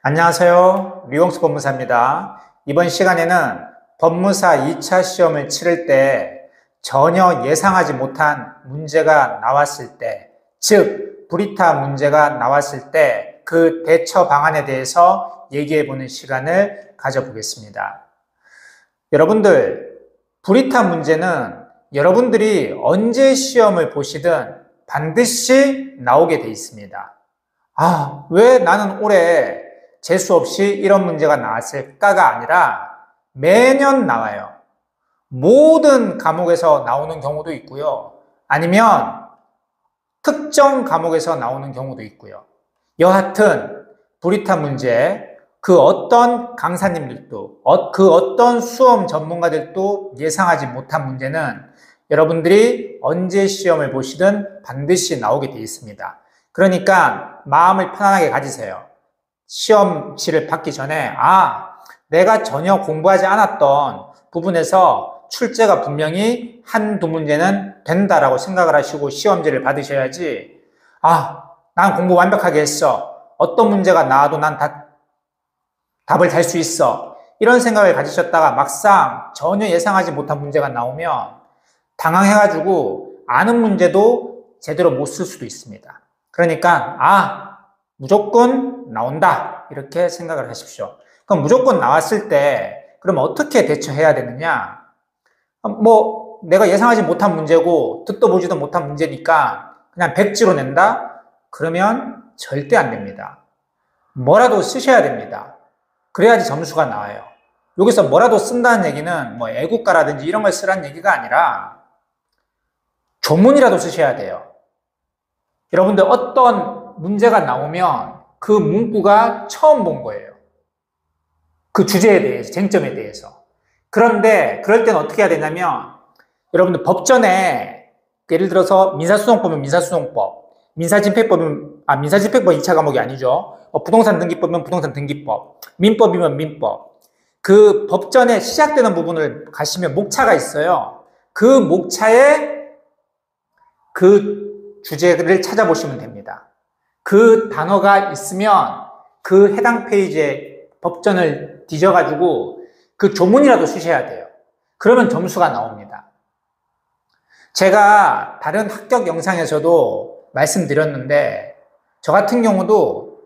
안녕하세요. 류용수 법무사입니다. 이번 시간에는 법무사 2차 시험을 치를 때 전혀 예상하지 못한 문제가 나왔을 때, 즉 불이타 문제가 나왔을 때 그 대처 방안에 대해서 얘기해보는 시간을 가져보겠습니다. 여러분들, 불이타 문제는 여러분들이 언제 시험을 보시든 반드시 나오게 돼 있습니다. 왜 나는 올해 재수 없이 이런 문제가 나왔을까가 아니라 매년 나와요. 모든 과목에서 나오는 경우도 있고요. 아니면 특정 과목에서 나오는 경우도 있고요. 여하튼 불이타 문제, 그 어떤 강사님들도, 그 어떤 수험 전문가들도 예상하지 못한 문제는 여러분들이 언제 시험을 보시든 반드시 나오게 되어 있습니다. 그러니까 마음을 편안하게 가지세요. 시험지를 받기 전에 내가 전혀 공부하지 않았던 부분에서 출제가 분명히 한두 문제는 된다라고 생각을 하시고 시험지를 받으셔야지 난 공부 완벽하게 했어. 어떤 문제가 나와도 난 답을 달 수 있어. 이런 생각을 가지셨다가 막상 전혀 예상하지 못한 문제가 나오면 당황해가지고 아는 문제도 제대로 못 쓸 수도 있습니다. 그러니까 무조건 나온다 이렇게 생각을 하십시오. 그럼 무조건 나왔을 때 그럼 어떻게 대처해야 되느냐? 내가 예상하지 못한 문제고 듣도 보지도 못한 문제니까 그냥 백지로 낸다? 그러면 절대 안 됩니다. 뭐라도 쓰셔야 됩니다. 그래야지 점수가 나와요. 여기서 뭐라도 쓴다는 얘기는 애국가라든지 이런 걸 쓰라는 얘기가 아니라 조문이라도 쓰셔야 돼요. 여러분들 어떤 문제가 나오면 그 문구가 처음 본 거예요. 그 주제에 대해서, 쟁점에 대해서. 그런데 그럴 때는 어떻게 해야 되냐면 여러분들 법전에 예를 들어서 민사소송법은 민사소송법, 민사집행법은 2차 과목이 아니죠. 부동산 등기법이면 부동산 등기법, 민법이면 민법. 그 법전에 시작되는 부분을 가시면 목차가 있어요. 그 목차에 그 주제를 찾아보시면 됩니다. 그 단어가 있으면 그 해당 페이지에 법전을 뒤져가지고 그 조문이라도 쓰셔야 돼요. 그러면 점수가 나옵니다. 제가 다른 합격 영상에서도 말씀드렸는데 저 같은 경우도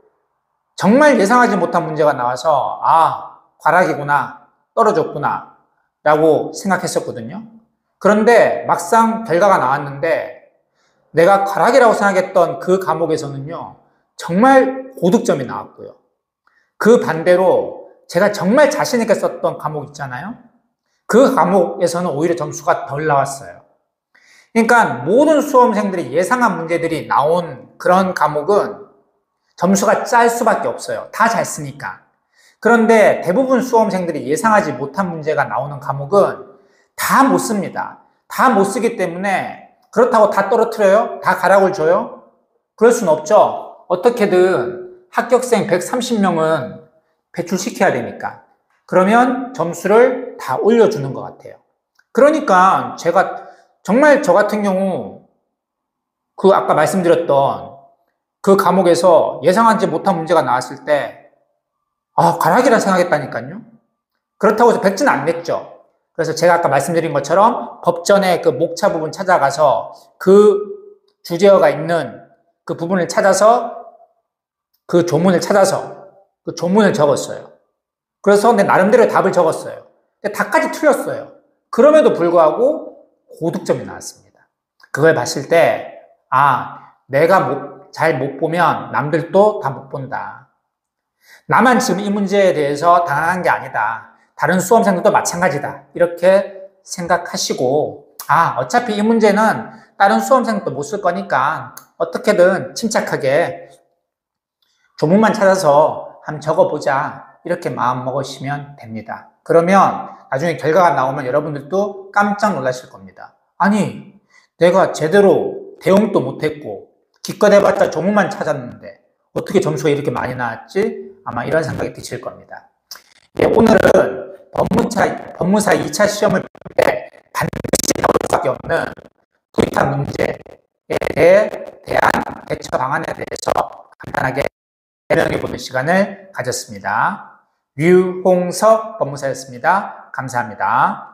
정말 예상하지 못한 문제가 나와서 과락이구나, 떨어졌구나 라고 생각했었거든요. 그런데 막상 결과가 나왔는데 내가 과락이라고 생각했던 그 과목에서는요, 정말 고득점이 나왔고요. 그 반대로 제가 정말 자신있게 썼던 과목 있잖아요. 그 과목에서는 오히려 점수가 덜 나왔어요. 그러니까 모든 수험생들이 예상한 문제들이 나온 그런 과목은 점수가 짤 수밖에 없어요. 다 잘 쓰니까. 그런데 대부분 수험생들이 예상하지 못한 문제가 나오는 과목은 다 못 씁니다. 다 못 쓰기 때문에 그렇다고 다 떨어뜨려요? 다 가락을 줘요? 그럴 순 없죠. 어떻게든 합격생 130명은 배출시켜야 되니까. 그러면 점수를 다 올려주는 것 같아요. 그러니까 제가 정말 저 같은 경우 그 아까 말씀드렸던 그 과목에서 예상하지 못한 문제가 나왔을 때 과락이라 생각했다니까요. 그렇다고 해서 100점 안 냈죠. 그래서 제가 아까 말씀드린 것처럼 법전의 그 목차 부분 찾아가서 그 주제어가 있는 그 부분을 찾아서 그 조문을 찾아서 그 조문을 적었어요. 그래서 내 나름대로 답을 적었어요. 근데 다까지 틀렸어요. 그럼에도 불구하고 고득점이 나왔습니다. 그걸 봤을 때 내가 잘 못 보면 남들도 다 못 본다. 나만 지금 이 문제에 대해서 당황한 게 아니다. 다른 수험생들도 마찬가지다. 이렇게 생각하시고 어차피 이 문제는 다른 수험생도 못 쓸 거니까 어떻게든 침착하게 조문만 찾아서 한번 적어보자. 이렇게 마음 먹으시면 됩니다. 그러면 나중에 결과가 나오면 여러분들도 깜짝 놀라실 겁니다. 아니, 내가 제대로 대응도 못했고 기껏 해봤자 조문만 찾았는데 어떻게 점수가 이렇게 많이 나왔지? 아마 이런 생각이 드실 겁니다. 오늘은 법무사 2차 시험을 볼 때 반드시 나올 수밖에 없는 불이타 문제에 대한 대처 방안에 대해서 간단하게 해명해보는 시간을 가졌습니다. 류홍석 법무사였습니다. 감사합니다.